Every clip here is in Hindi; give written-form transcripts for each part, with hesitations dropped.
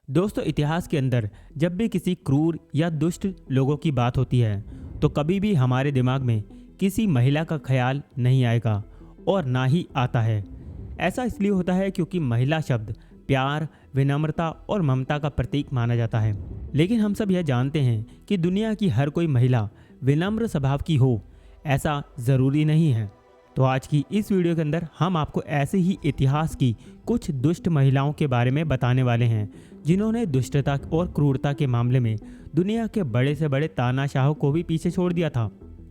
दोस्तों, इतिहास के अंदर जब भी किसी क्रूर या दुष्ट लोगों की बात होती है तो कभी भी हमारे दिमाग में किसी महिला का ख्याल नहीं आएगा और ना ही आता है। ऐसा इसलिए होता है क्योंकि महिला शब्द प्यार, विनम्रता और ममता का प्रतीक माना जाता है। लेकिन हम सब यह जानते हैं कि दुनिया की हर कोई महिला विनम्र स्वभाव की हो, ऐसा ज़रूरी नहीं है। तो आज की इस वीडियो के अंदर हम आपको ऐसे ही इतिहास की कुछ दुष्ट महिलाओं के बारे में बताने वाले हैं जिन्होंने दुष्टता और क्रूरता के मामले में दुनिया के बड़े से बड़े तानाशाहों को भी पीछे छोड़ दिया था।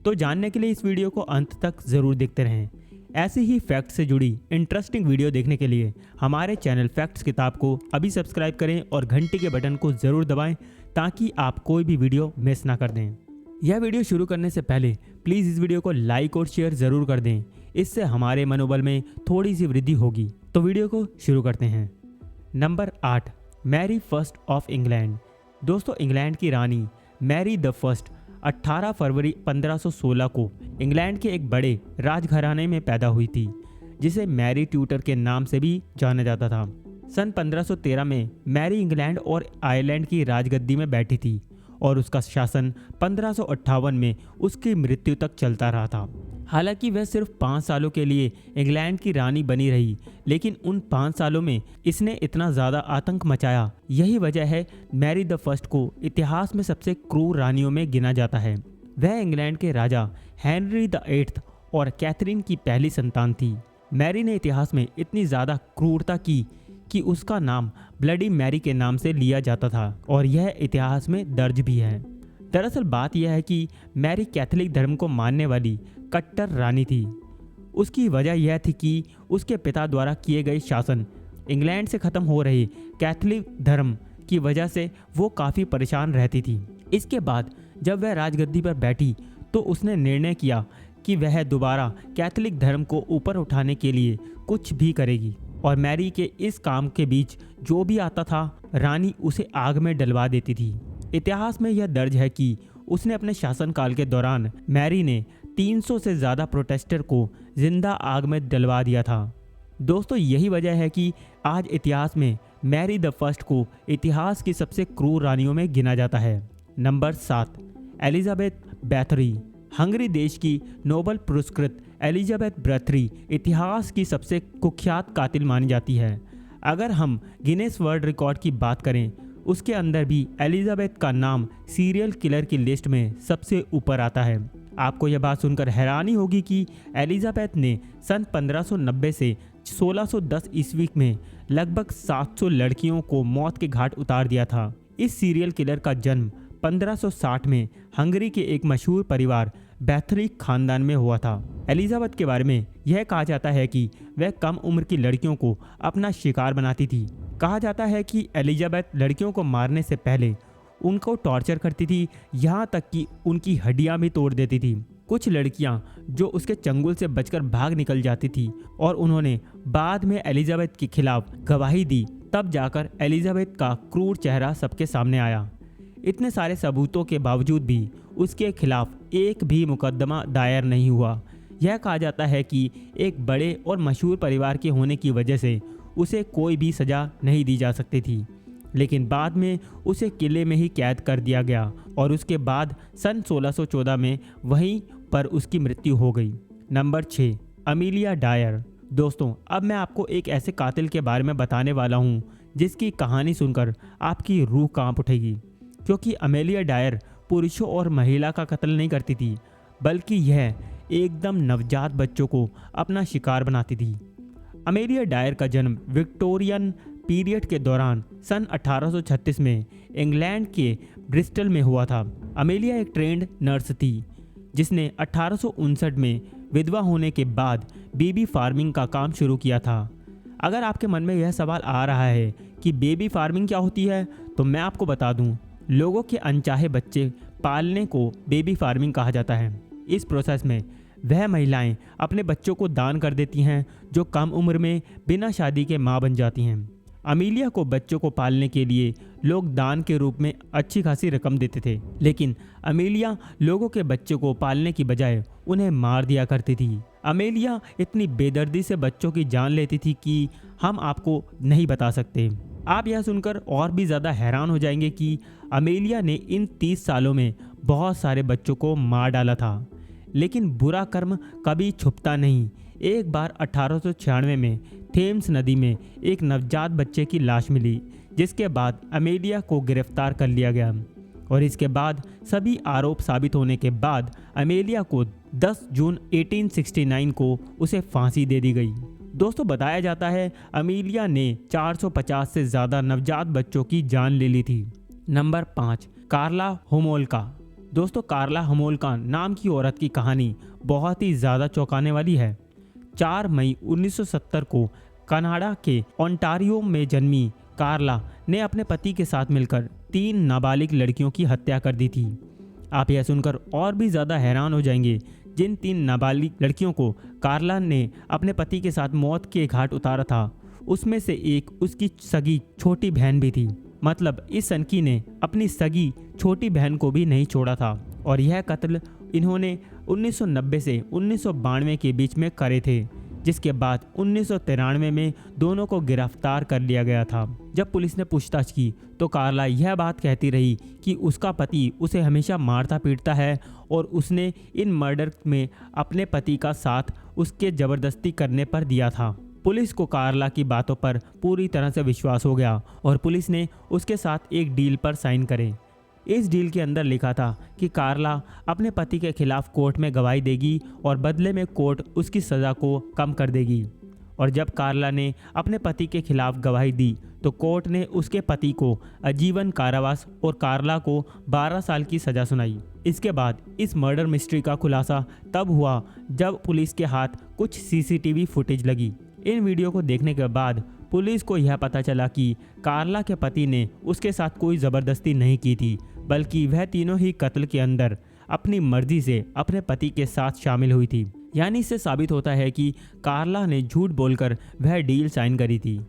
तो जानने के लिए इस वीडियो को अंत तक ज़रूर देखते रहें। ऐसे ही फैक्ट से जुड़ी इंटरेस्टिंग वीडियो देखने के लिए हमारे चैनल फैक्ट्स किताब को अभी सब्सक्राइब करें और घंटी के बटन को ज़रूर दबाएं ताकि आप कोई भी वीडियो मिस ना कर दें। यह वीडियो शुरू करने से पहले प्लीज़ इस वीडियो को लाइक और शेयर ज़रूर कर दें, इससे हमारे मनोबल में थोड़ी सी वृद्धि होगी। तो वीडियो को शुरू करते हैं। Number 8, Mary first of England. दोस्तों, इंग्लैंड की रानी मैरी द फर्स्ट 18 फरवरी 1516 को इंग्लैंड के एक बड़े राजघराने में पैदा हुई थी जिसे मैरी ट्यूटर के नाम से भी जाना जाता था। सन 1513 में मैरी इंग्लैंड और आयरलैंड की राजगद्दी में बैठी थी और उसका शासन 1558 में उसकी मृत्यु तक चलता रहा था। हालांकि वह सिर्फ 5 सालों के लिए इंग्लैंड की रानी बनी रही, लेकिन उन 5 सालों में इसने इतना ज़्यादा आतंक मचाया। यही वजह है मैरी द फर्स्ट को इतिहास में सबसे क्रूर रानियों में गिना जाता है। वह इंग्लैंड के राजा हेनरी द 8th और कैथरीन की पहली संतान थी। मैरी ने इतिहास में इतनी ज़्यादा क्रूरता की कि उसका नाम ब्लडी मैरी के नाम से लिया जाता था और यह इतिहास में दर्ज भी है। दरअसल बात यह है कि मैरी कैथोलिक धर्म को मानने वाली कट्टर रानी थी। उसकी वजह यह थी कि उसके पिता द्वारा किए गए शासन इंग्लैंड से ख़त्म हो रहे कैथोलिक धर्म की वजह से वो काफ़ी परेशान रहती थी। इसके बाद जब वह राजगद्दी पर बैठी तो उसने निर्णय किया कि वह दोबारा कैथोलिक धर्म को ऊपर उठाने के लिए कुछ भी करेगी और मैरी के इस काम के बीच जो भी आता था रानी उसे आग में डलवा देती थी। इतिहास में यह दर्ज है कि उसने अपने शासनकाल के दौरान मैरी ने 300 से ज़्यादा प्रोटेस्टर को जिंदा आग में डलवा दिया था। दोस्तों, यही वजह है कि आज इतिहास में मैरी द फर्स्ट को इतिहास की सबसे क्रूर रानियों में गिना जाता है। Number 7, Elizabeth बैथरी। हंगरी देश की नोबेल पुरस्कृत एलिजाबेथ बैथरी इतिहास की सबसे कुख्यात कातिल मानी जाती है। अगर हम गिनेस वर्ल्ड रिकॉर्ड की बात करें, उसके अंदर भी एलिजाबेथ का नाम सीरियल किलर की लिस्ट में सबसे ऊपर आता है। आपको यह बात सुनकर हैरानी होगी कि एलिजाबेथ ने सन 1590 से 1610 ईस्वी में लगभग 700 लड़कियों को मौत के घाट उतार दिया था। इस सीरियल किलर का जन्म 1560 में हंगरी के एक मशहूर परिवार बैथरी खानदान में हुआ था। एलिजाबेथ के बारे में यह कहा जाता है कि वह कम उम्र की लड़कियों को अपना शिकार बनाती थी। कहा जाता है कि एलिजाबेथ लड़कियों को मारने से पहले उनको टॉर्चर करती थी, यहाँ तक कि उनकी हड्डियाँ भी तोड़ देती थी। कुछ लड़कियाँ जो उसके चंगुल से बचकर भाग निकल जाती थी और उन्होंने बाद में एलिजाबेथ के खिलाफ गवाही दी, तब जाकर एलिजाबेथ का क्रूर चेहरा सबके सामने आया। इतने सारे सबूतों के बावजूद भी उसके खिलाफ एक भी मुकदमा दायर नहीं हुआ। यह कहा जाता है कि एक बड़े और मशहूर परिवार के होने की वजह से उसे कोई भी सज़ा नहीं दी जा सकती थी, लेकिन बाद में उसे किले में ही कैद कर दिया गया और उसके बाद सन 1614 में वहीं पर उसकी मृत्यु हो गई। Number 6, Amelia Dyer. दोस्तों, अब मैं आपको एक ऐसे कातिल के बारे में बताने वाला हूँ जिसकी कहानी सुनकर आपकी रूह कांप उठेगी, क्योंकि अमेलिया डायर पुरुषों और महिला का कत्ल नहीं करती थी, बल्कि यह एकदम नवजात बच्चों को अपना शिकार बनाती थी। अमेलिया डायर का जन्म विक्टोरियन पीरियड के दौरान सन 1836 में इंग्लैंड के ब्रिस्टल में हुआ था। अमेलिया एक ट्रेंड नर्स थी जिसने 1859 में विधवा होने के बाद बेबी फार्मिंग का काम शुरू किया था। अगर आपके मन में यह सवाल आ रहा है कि बेबी फार्मिंग क्या होती है, तो मैं आपको बता दूं, लोगों के अनचाहे बच्चे पालने को बेबी फार्मिंग कहा जाता है। इस प्रोसेस में वह महिलाएं अपने बच्चों को दान कर देती हैं जो कम उम्र में बिना शादी के मां बन जाती हैं। अमेलिया को बच्चों को पालने के लिए लोग दान के रूप में अच्छी खासी रकम देते थे, लेकिन अमेलिया लोगों के बच्चों को पालने की बजाय उन्हें मार दिया करती थी। अमेलिया इतनी बेदर्दी से बच्चों की जान लेती थी कि हम आपको नहीं बता सकते। आप यह सुनकर और भी ज़्यादा हैरान हो जाएंगे कि अमेलिया ने इन 30 सालों में बहुत सारे बच्चों को मार डाला था, लेकिन बुरा कर्म कभी छुपता नहीं। एक बार 1896 में थेम्स नदी में एक नवजात बच्चे की लाश मिली, जिसके बाद अमेलिया को गिरफ्तार कर लिया गया और इसके बाद सभी आरोप साबित होने के बाद अमेलिया को 10 जून 1869 को उसे फांसी दे दी गई। दोस्तों, बताया जाता है अमेलिया ने 450 से ज़्यादा नवजात बच्चों की जान ले ली थी। नंबर 5, कार्ला होमोल्का। दोस्तों, कार्ला होमोल्का नाम की औरत की कहानी बहुत ही ज़्यादा चौंकाने वाली है। 4 मई 1970 को कनाडा के ओंटारियो में जन्मी कार्ला ने अपने पति के साथ मिलकर 3 नाबालिग लड़कियों की हत्या कर दी थी। आप यह सुनकर और भी ज़्यादा हैरान हो जाएंगे। जिन 3 नाबालिग लड़कियों को कार्ला ने अपने पति के साथ मौत के घाट उतारा था, उसमें से एक उसकी सगी छोटी बहन भी थी। मतलब इस सनकी ने अपनी सगी छोटी बहन को भी नहीं छोड़ा था और यह कत्ल इन्होंने 1990 से 1992 के बीच में करे थे, जिसके बाद 1993 में दोनों को गिरफ्तार कर लिया गया था। जब पुलिस ने पूछताछ की तो कार्ला यह बात कहती रही कि उसका पति उसे हमेशा मारता पीटता है और उसने इन मर्डर में अपने पति का साथ उसके ज़बरदस्ती करने पर दिया था। पुलिस को कार्ला की बातों पर पूरी तरह से विश्वास हो गया और पुलिस ने उसके साथ एक डील पर साइन करे। इस डील के अंदर लिखा था कि कार्ला अपने पति के खिलाफ कोर्ट में गवाही देगी और बदले में कोर्ट उसकी सज़ा को कम कर देगी। और जब कार्ला ने अपने पति के खिलाफ गवाही दी तो कोर्ट ने उसके पति को आजीवन कारावास और कार्ला को 12 साल की सज़ा सुनाई। इसके बाद इस मर्डर मिस्ट्री का खुलासा तब हुआ जब पुलिस के हाथ कुछ सीसीटीवी फुटेज लगी। इन वीडियो को देखने के बाद पुलिस को यह पता चला कि कार्ला के पति ने उसके साथ कोई ज़बरदस्ती नहीं की थी, बल्कि वह तीनों ही कत्ल के अंदर अपनी मर्जी से अपने पति के साथ शामिल हुई थी। यानी इससे साबित होता है कि कार्ला ने झूठ बोलकर वह डील साइन करी थी,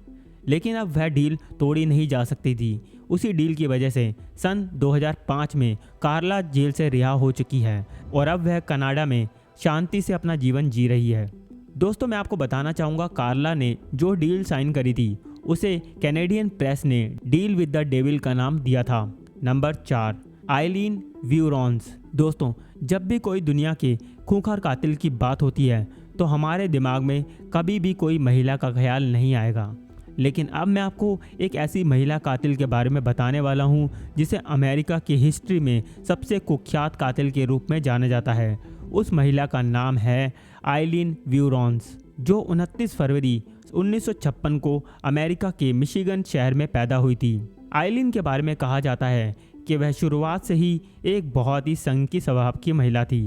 लेकिन अब वह डील तोड़ी नहीं जा सकती थी। उसी डील की वजह से सन 2005 में कार्ला जेल से रिहा हो चुकी है और अब वह कनाडा में शांति से अपना जीवन जी रही है। दोस्तों, मैं आपको बताना चाहूँगा कार्ला ने जो डील साइन करी थी उसे कैनेडियन प्रेस ने डील विद द डेविल का नाम दिया था। Number 4, Aileen Wuornos. दोस्तों, जब भी कोई दुनिया के खूंखार कातिल की बात होती है तो हमारे दिमाग में कभी भी कोई महिला का ख्याल नहीं आएगा, लेकिन अब मैं आपको एक ऐसी महिला कातिल के बारे में बताने वाला हूं जिसे अमेरिका की हिस्ट्री में सबसे कुख्यात कातिल के रूप में जाना जाता है। उस महिला का नाम है आइलीन व्यूरॉन्स, जो 29 फरवरी 1956 को अमेरिका के मिशिगन शहर में पैदा हुई थी। आइलीन के बारे में कहा जाता है कि वह शुरुआत से ही एक बहुत ही संकी स्वभाव की महिला थी।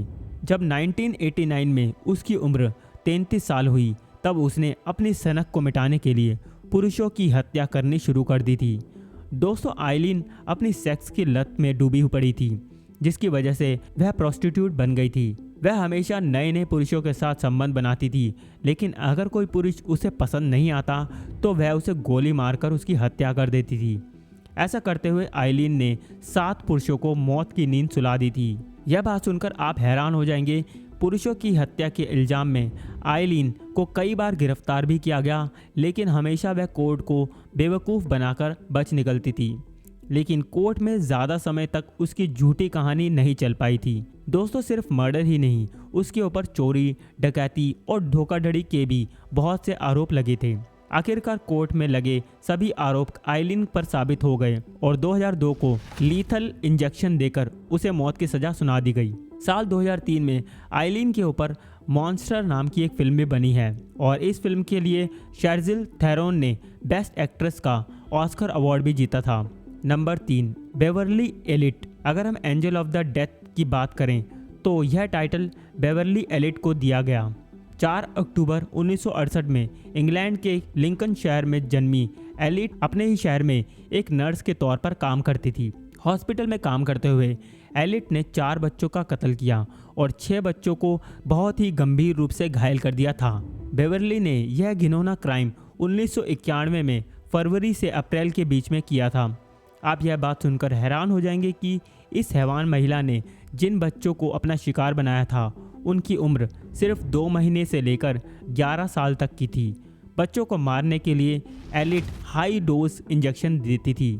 जब 1989 में उसकी उम्र 33 साल हुई तब उसने अपनी सनक को मिटाने के लिए पुरुषों की हत्या करनी शुरू कर दी थी। दोस्तों, आइलीन अपनी सेक्स की लत में डूबी पड़ी थी, जिसकी वजह से वह प्रोस्टिट्यूट बन गई थी। वह हमेशा नए नए पुरुषों के साथ संबंध बनाती थी, लेकिन अगर कोई पुरुष उसे पसंद नहीं आता तो वह उसे गोली मारकर उसकी हत्या कर देती थी। ऐसा करते हुए आइलीन ने 7 पुरुषों को मौत की नींद सुला दी थी। यह बात सुनकर आप हैरान हो जाएंगे। पुरुषों की हत्या के इल्ज़ाम में आइलीन को कई बार गिरफ्तार भी किया गया, लेकिन हमेशा वह कोर्ट को बेवकूफ़ बनाकर बच निकलती थी। लेकिन कोर्ट में ज़्यादा समय तक उसकी झूठी कहानी नहीं चल पाई थी। दोस्तों, सिर्फ मर्डर ही नहीं, उसके ऊपर चोरी, डकैती और धोखाधड़ी के भी बहुत से आरोप लगे थे। आखिरकार कोर्ट में लगे सभी आरोप आइलीन पर साबित हो गए और 2002 को लीथल इंजेक्शन देकर उसे मौत की सज़ा सुना दी गई। साल 2003 में आइलीन के ऊपर मॉन्स्टर नाम की एक फिल्म भी बनी है और इस फिल्म के लिए शार्जिल थेरोन ने बेस्ट एक्ट्रेस का ऑस्कर अवार्ड भी जीता था। Number 3, Beverly elite. अगर हम एंजल ऑफ द डेथ की बात करें तो यह टाइटल बेवर्ली एलिट को दिया गया। 4 अक्टूबर 1968 में इंग्लैंड के लिंकन शहर में जन्मी एलिट अपने ही शहर में एक नर्स के तौर पर काम करती थी। हॉस्पिटल में काम करते हुए एलिट ने 4 बच्चों का कत्ल किया और 6 बच्चों को बहुत ही गंभीर रूप से घायल कर दिया था। बेवर्ली ने यह घिनौना क्राइम 1991 में फरवरी से अप्रैल के बीच में किया था। आप यह बात सुनकर हैरान हो जाएंगे कि इस हैवान महिला ने जिन बच्चों को अपना शिकार बनाया था उनकी उम्र सिर्फ 2 महीने से लेकर 11 साल तक की थी। बच्चों को मारने के लिए एलिट हाई डोज इंजेक्शन देती थी,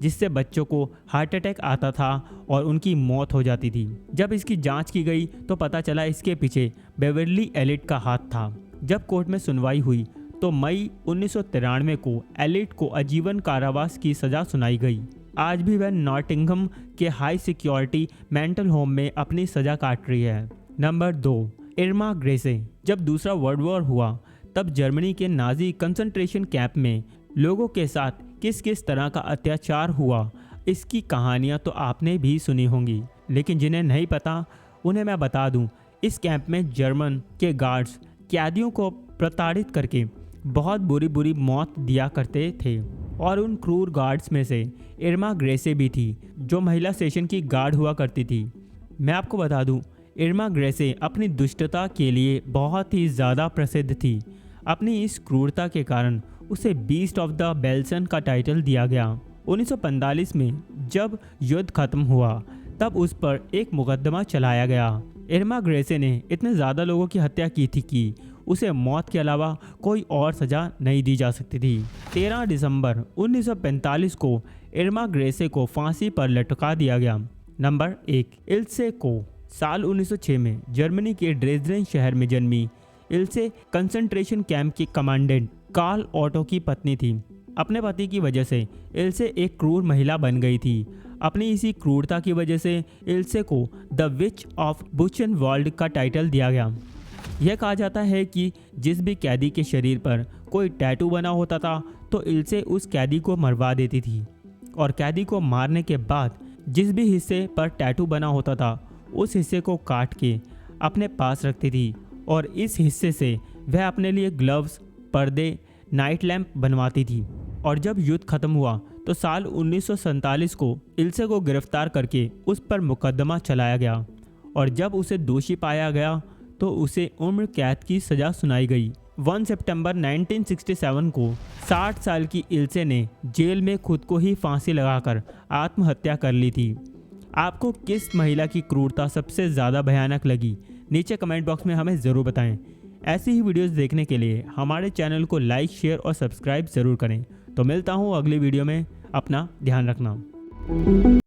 जिससे बच्चों को हार्ट अटैक आता था और उनकी मौत हो जाती थी। जब इसकी जांच की गई तो पता चला इसके पीछे बेवर्ली एलिट का हाथ था। जब कोर्ट में सुनवाई हुई तो मई 1993 को एलिट को आजीवन कारावास की सजा सुनाई गई। आज भी वह नॉटिंघम के हाई सिक्योरिटी मेंटल होम में अपनी सजा काट रही है। नंबर 2, इर्मा ग्रेसे। जब दूसरा वर्ल्ड वॉर हुआ तब जर्मनी के नाजी कंसंट्रेशन कैंप में लोगों के साथ किस किस तरह का अत्याचार हुआ, इसकी कहानियां तो आपने भी सुनी होंगी, लेकिन जिन्हें नहीं पता उन्हें मैं बता दूं। इस कैंप में जर्मन के गार्ड्स कैदियों को प्रताड़ित करके बहुत बुरी मौत दिया करते थे और उन क्रूर गार्ड्स में से इर्मा ग्रेसे भी थी, जो महिला स्टेशन की गार्ड हुआ करती थी। मैं आपको बता दूं, इर्मा ग्रेसे अपनी दुष्टता के लिए बहुत ही ज़्यादा प्रसिद्ध थी। अपनी इस क्रूरता के कारण उसे बीस्ट ऑफ द बेल्सन का टाइटल दिया गया। 1945 में जब युद्ध खत्म हुआ तब उस पर एक मुकदमा चलाया गया। इर्मा ग्रेसे ने इतने ज़्यादा लोगों की हत्या की थी कि उसे मौत के अलावा कोई और सज़ा नहीं दी जा सकती थी। 13 दिसंबर 1945 को इर्मा ग्रेसे को फांसी पर लटका दिया गया। नंबर 1, इल्से को। साल 1906 में जर्मनी के ड्रेसडेन शहर में जन्मी इल्से कंसंट्रेशन कैंप की कमांडेंट कार्ल ऑटो की पत्नी थी। अपने पति की वजह से इल्से एक क्रूर महिला बन गई थी। अपनी इसी क्रूरता की वजह से इल्से को द विच ऑफ बुचेनवाल्ड का टाइटल दिया गया। यह कहा जाता है कि जिस भी कैदी के शरीर पर कोई टैटू बना होता था तो इल्से उस कैदी को मरवा देती थी और कैदी को मारने के बाद जिस भी हिस्से पर टैटू बना होता था उस हिस्से को काट के अपने पास रखती थी और इस हिस्से से वह अपने लिए ग्लव्स, पर्दे, नाइट लैंप बनवाती थी। और जब युद्ध खत्म हुआ तो साल 1947 को इल्से को गिरफ्तार करके उस पर मुकदमा चलाया गया और जब उसे दोषी पाया गया तो उसे उम्र कैद की सज़ा सुनाई गई। 1 सितंबर 1967 को 60 साल की इल्से ने जेल में खुद को ही फांसी लगाकर आत्महत्या कर ली थी। आपको किस महिला की क्रूरता सबसे ज़्यादा भयानक लगी, नीचे कमेंट बॉक्स में हमें ज़रूर बताएं। ऐसी ही वीडियोस देखने के लिए हमारे चैनल को लाइक, शेयर और सब्सक्राइब ज़रूर करें। तो मिलता हूँ अगली वीडियो में। अपना ध्यान रखना।